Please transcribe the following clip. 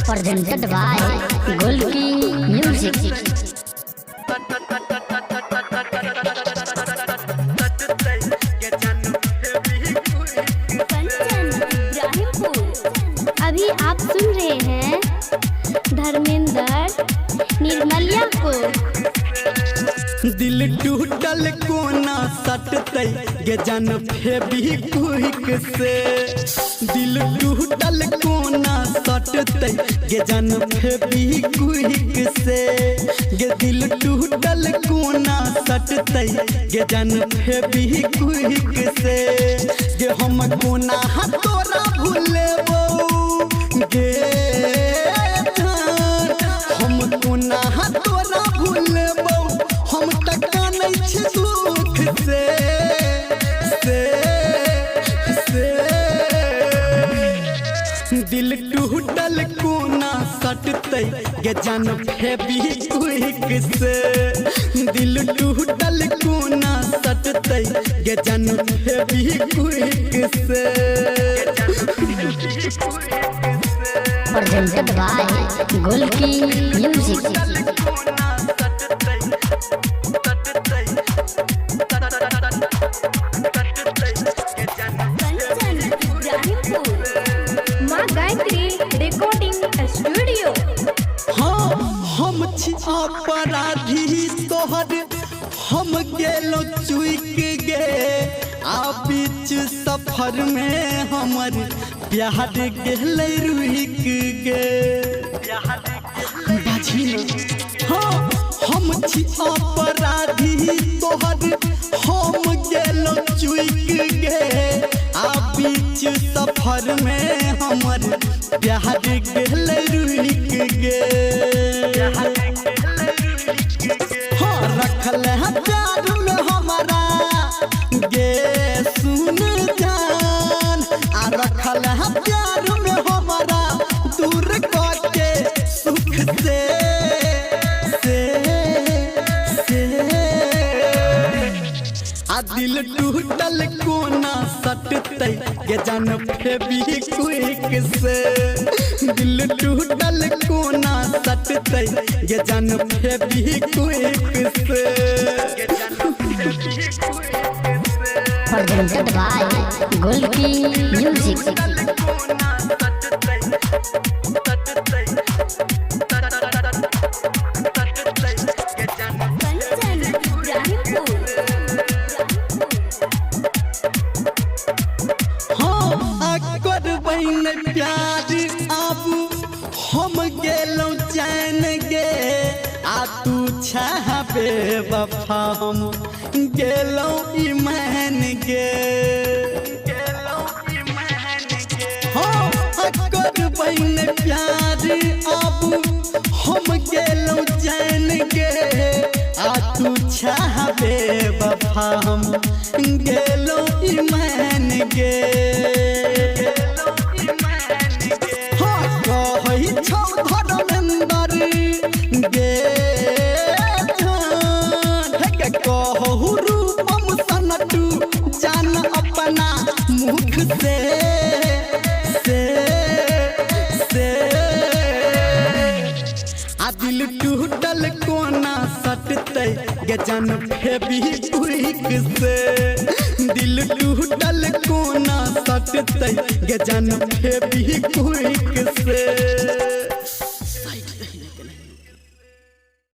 presented by Gold King Music. अभी आप सुन रहे हैं धर्मेंद्र निर्मलिया को। दिल टूटल कोना सटतै गे जन फेविक्विक से। दिल टूटल कोना सटतै गे जन फेविक्विक से। गे दिल टूटल कोना सटतै गे जन फेविक्विक से। गे हम कोना तोरा भूलेबो गे हम कोना तोरा भूलेबो। हम तक कानै छी दुख से दिल टूटल कोना सटतै गे जन फेविक्विक से। दिल टूटल कोना सटतै गे जन फेविक्विक से। Presented by Gold King Music. माँ गायत्री रिकॉर्डिंग स्टूडियो। हाँ हम छी अपराधी तोहर हम गेलो चुइक गे। आ बीच सफर में हमर प्यार गेलै रुइक गे। बाजी ना हाँ हम छी अपराधी तोहर हम गेलो चुइक गे। आ बीच सफर में हमर प्यार गेलै रुइक गे। हाँ रखल है प्यार में हमारा गे सुन जान। आ रखल है प्यार में हमारा दूर करके सुख से आ दिल टूटल कोना सटतै गे जन फेविक्विक से। दिल टूटल कोना सटतै गे जन फेविक्विक से। Presented by Gold King Music. प्यार आबू हम गेलौ चैन गे। आ तू छाबे वफा हम गेलौ ईमान गे। हाँ अकर बहन प्यार आबू हम गेलौ चैन गे। आ तू छाबे वफा हम गेलौ ईमान गे। कहू रूपम सनटू जान अपना मुख से आ दिल टूटल कोना सटतै गे जन फेविक्विक से। दिल टूटल कोना सटतै गे जन फेविक्विक से।